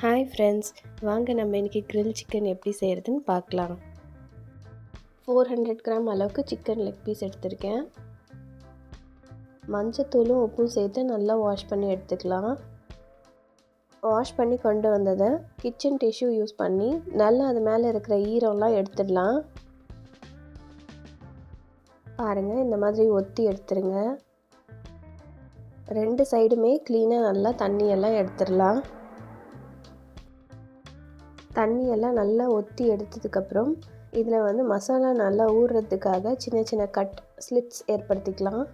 Hi friends, வாங்க நம்ம இன்றைக்கி கிரில் சிக்கன் எப்படி செய்கிறதுன்னு பார்க்கலாம். 400 கிராம் அளவுக்கு சிக்கன் லெக் பீஸ் எடுத்திருக்கேன். மஞ்சத்தூளும் உப்பும் சேர்த்து நல்லா வாஷ் பண்ணி எடுத்துக்கலாம். வாஷ் பண்ணி கொண்டு வந்ததை கிச்சன் டிஷ்யூ யூஸ் பண்ணி நல்லா அது மேலே இருக்கிற ஈரம்லாம் எடுத்துடலாம். பாருங்கள், இந்த மாதிரி ஒத்தி எடுத்துருங்க. 2 சைடுமே க்ளீனாக நல்லா தண்ணியெல்லாம் எடுத்துடலாம். தண்ணியெல்லாம் நல்லா ஒத்தி எடுத்ததுக்கப்புறம் இதில் மசாலா நல்லா ஊறுறதுக்காக சின்ன சின்ன ஸ்லிட்ஸ் ஏற்படுத்திக்கலாம்.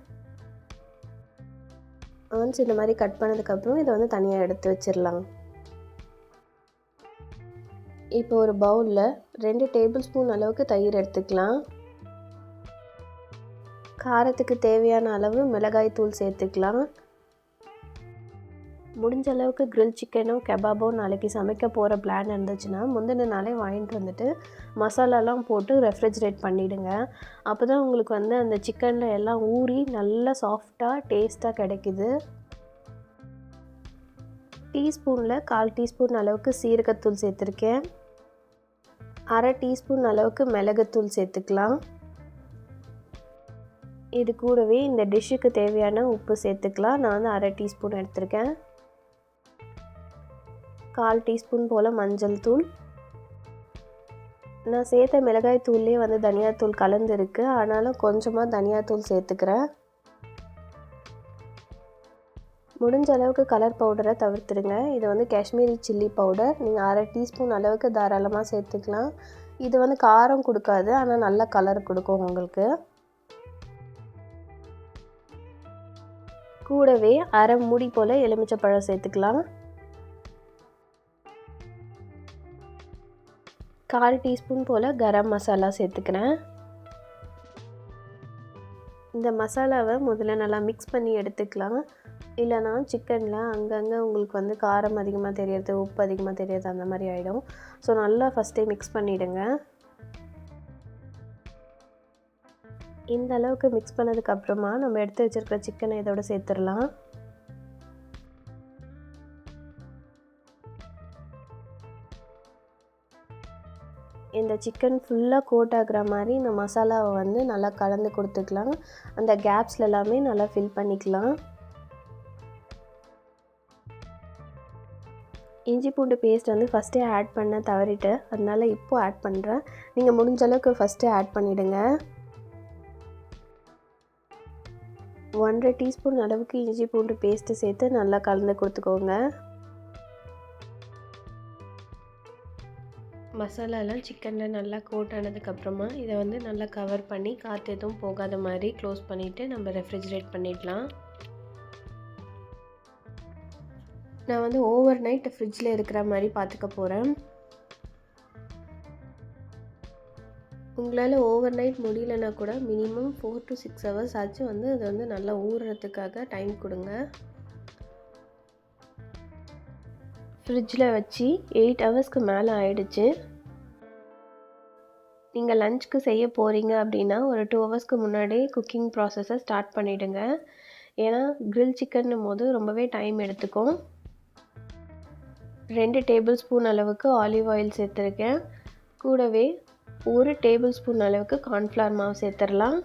ஒன்ஸ் இந்த மாதிரி கட் பண்ணதுக்கப்புறம் இதை தனியாக எடுத்து வச்சிடலாம். இப்போ ஒரு பவுலில் 2 டேபிள் ஸ்பூன் அளவுக்கு தயிர் எடுத்துக்கலாம். காரத்துக்கு தேவையான அளவு மிளகாய் தூள் சேர்த்துக்கலாம். முடிஞ்ச அளவுக்கு கிரில் சிக்கனோ கெபாபோ நாளைக்கு சமைக்க போகிற பிளான் இருந்துச்சுன்னா முந்தின நாளே வாங்கிட்டு வந்துட்டு மசாலாலாம் போட்டு ரெஃப்ரிஜரேட் பண்ணிவிடுங்க. அப்போ தான் உங்களுக்கு அந்த சிக்கனில் எல்லாம் ஊறி நல்லா சாஃப்டாக டேஸ்ட்டாக கிடைக்குது. டீஸ்பூனில் 1/4 டீஸ்பூன் அளவுக்கு சீரகத்தூள் சேர்த்துருக்கேன். 1/2 டீஸ்பூன் அளவுக்கு மிளகுத்தூள் சேர்த்துக்கலாம். இது கூடவே இந்த டிஷ்ஷுக்கு தேவையான உப்பு சேர்த்துக்கலாம். நான் 1/2 டீஸ்பூன் எடுத்திருக்கேன். 1/4 டீஸ்பூன் போல் மஞ்சள் தூள். நான் சேர்த்த மிளகாய் தூள்லேயே தனியாத்தூள் கலந்துருக்கு, ஆனாலும் கொஞ்சமாக தனியாத்தூள் சேர்த்துக்கிறேன். முடிஞ்ச அளவுக்கு கலர் பவுடரை தவிர்த்துடுங்க. இது காஷ்மீரி சில்லி பவுடர். நீங்கள் 1/2 டீஸ்பூன் அளவுக்கு தாராளமாக சேர்த்துக்கலாம். இது காரம் கொடுக்காது, ஆனால் நல்ல கலர் கொடுக்கும் உங்களுக்கு. கூடவே 1/2 மூடி போல் எலுமிச்சைப்பழம் சேர்த்துக்கலாம். 1/4 டீஸ்பூன் போல் கரம் மசாலா சேர்த்துக்கிறேன். இந்த மசாலாவை முதல்ல நல்லா மிக்ஸ் பண்ணி எடுத்துக்கலாம். இல்லைனா சிக்கனில் அங்கங்கே உங்களுக்கு காரம் அதிகமாக தெரியறது, உப்பு அதிகமாக தெரியறது, அந்த மாதிரி ஆகிடும். ஸோ நல்லா ஃபஸ்ட்டே மிக்ஸ் பண்ணிவிடுங்க. இந்த அளவுக்கு மிக்ஸ் பண்ணதுக்கப்புறமா நம்ம எடுத்து வச்சுருக்கிற சிக்கனை இதோட சேர்த்துடலாம். இந்த சிக்கன் ஃபுல்லாக கோட் ஆகிற மாதிரி இந்த மசாலாவை நல்லா கலந்து கொடுத்துக்கலாம். அந்த கேப்ஸில் எல்லாமே நல்லா ஃபில் பண்ணிக்கலாம். இஞ்சி பூண்டு பேஸ்ட் ஃபஸ்ட்டே ஆட் பண்ண தவறிட்டு, அதனால் இப்போது ஆட் பண்ணுறேன். நீங்கள் முடிஞ்ச அளவுக்கு ஃபஸ்ட்டே ஆட் பண்ணிவிடுங்க. 1/2 டீஸ்பூன் அளவுக்கு இஞ்சி பூண்டு பேஸ்ட்டு சேர்த்து நல்லா கலந்து கொடுத்துக்கோங்க. மசாலாலாம் சிக்கனில் நல்லா கோட் ஆனதுக்கப்புறமா இதை நல்லா கவர் பண்ணி காற்று எதுவும் போகாத மாதிரி க்ளோஸ் பண்ணிவிட்டு நம்ம ரெஃப்ரிஜரேட் பண்ணிடலாம். நான் ஓவர் நைட் ஃப்ரிட்ஜில் இருக்கிற மாதிரி பார்த்துக்க போகிறேன். உங்களால் ஓவர் நைட் முடியலன்னா கூட மினிமம் 4 to 6 hours ஆச்சு அது நல்லா ஊறுறதுக்காக டைம் கொடுங்க. ஃப்ரிட்ஜில் வச்சு 8 ஹவர்ஸ்க்கு மேலே ஆயிடுச்சு. நீங்கள் லஞ்சுக்கு செய்ய போகிறீங்க அப்படின்னா ஒரு 2 ஹவர்ஸ்க்கு முன்னாடியே குக்கிங் ப்ராசஸை ஸ்டார்ட் பண்ணிவிடுங்க. ஏன்னா கிரில் சிக்கன்னும் போது ரொம்பவே டைம் எடுத்துக்கும். 2 டேபிள் ஸ்பூன் அளவுக்கு ஆலிவ் ஆயில் சேர்த்துருக்கேன். கூடவே 1 டேபிள் ஸ்பூன் அளவுக்கு கார்ன்ஃப்ளவர் மாவு சேர்த்துடலாம்.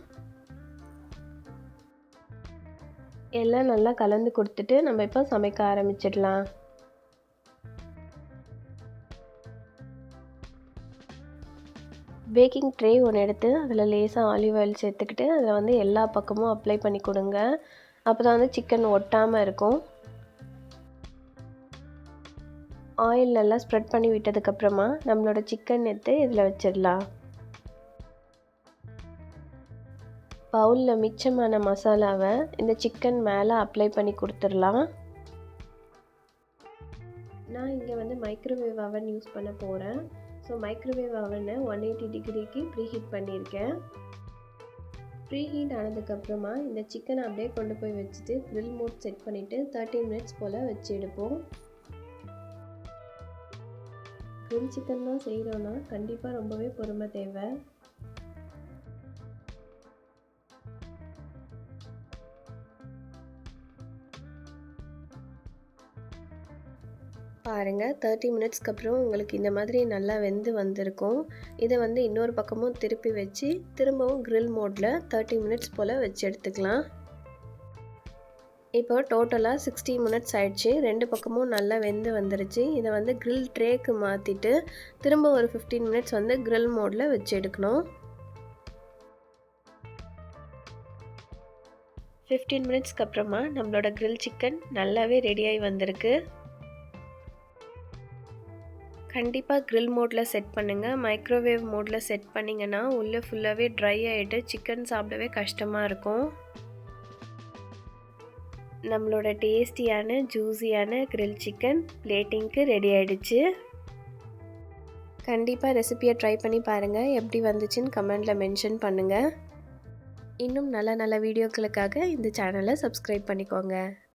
எல்லாம் நல்லா கலந்து கொடுத்துட்டு நம்ம இப்போ சமைக்க ஆரம்பிச்சிடலாம். பேக்கிங் ட்ரே ஒன்று எடுத்து அதில் லேசாக ஆலிவ் ஆயில் சேர்த்துக்கிட்டு அதில் எல்லா பக்கமும் அப்ளை பண்ணி கொடுங்க. அப்போ தான் சிக்கன் ஒட்டாமல் இருக்கும். ஆயில் நல்லா ஸ்ப்ரெட் பண்ணி விட்டதுக்கப்புறமா நம்மளோட சிக்கன் எடுத்து இதில் வச்சிடலாம். பவுலில் மிச்சமான மசாலாவை இந்த சிக்கன் மேலே அப்ளை பண்ணி கொடுத்துடலாம். நான் இங்கே மைக்ரோவேவ் அவன் யூஸ் பண்ண போகிறேன். ஸோ மைக்ரோவேவ் அவனை 180 டிகிரிக்கு ப்ரீஹீட் பண்ணியிருக்கேன். ப்ரீஹீட் ஆனதுக்கப்புறமா இந்த சிக்கனை அப்படியே கொண்டு போய் வச்சுட்டு க்ரில் மோட் செட் பண்ணிவிட்டு 30 மினிட்ஸ் போல் வச்சு எடுப்போம். க்ரில் சிக்கன்லாம் செய்கிறோன்னா கண்டிப்பாக ரொம்பவே பொறுமை தேவை. பாருங்கள் 30 மினிட்ஸ்க்கு அப்புறம் உங்களுக்கு இந்த மாதிரி நல்லா வெந்து வந்திருக்கும். இதை வந்து இன்னொரு பக்கமும் திருப்பி வச்சு திரும்பவும் grill மோடில் 30 மினிட்ஸ் போல் வச்சு எடுத்துக்கலாம். இப்போ டோட்டலாக 60 மினிட்ஸ் ஆயிடுச்சு. 2 பக்கமும் நல்லா வெந்து வந்துருச்சு. இதை வந்து grill ட்ரேக்கு மாற்றிட்டு திரும்ப ஒரு 15 மினிட்ஸ் வந்து grill மோடில் வச்சு எடுக்கணும். 15 மினிட்ஸ்க்கு அப்புறமா நம்மளோட grill சிக்கன் நல்லாவே ரெடியாகி வந்திருக்கு. கண்டிப்பாக grill மோடில் செட் பண்ணுங்கள். மைக்ரோவேவ் மோடில் செட் பண்ணிங்கன்னா உள்ளே ஃபுல்லாகவே ட்ரை ஆகிட்டு சிக்கன் சாப்பிடவே கஷ்டமாக இருக்கும். நம்மளோட டேஸ்டியான ஜூஸியான grill சிக்கன் பிளேட்டிங்க்கு ரெடி ஆகிடுச்சு. கண்டிப்பாக ரெசிபியை ட்ரை பண்ணி பாருங்கள். எப்படி வந்துச்சுன்னு கமெண்டில் மென்ஷன் பண்ணுங்கள். இன்னும் நல்ல நல்ல வீடியோக்களுக்காக இந்த சேனலை சப்ஸ்கிரைப் பண்ணிக்கோங்க.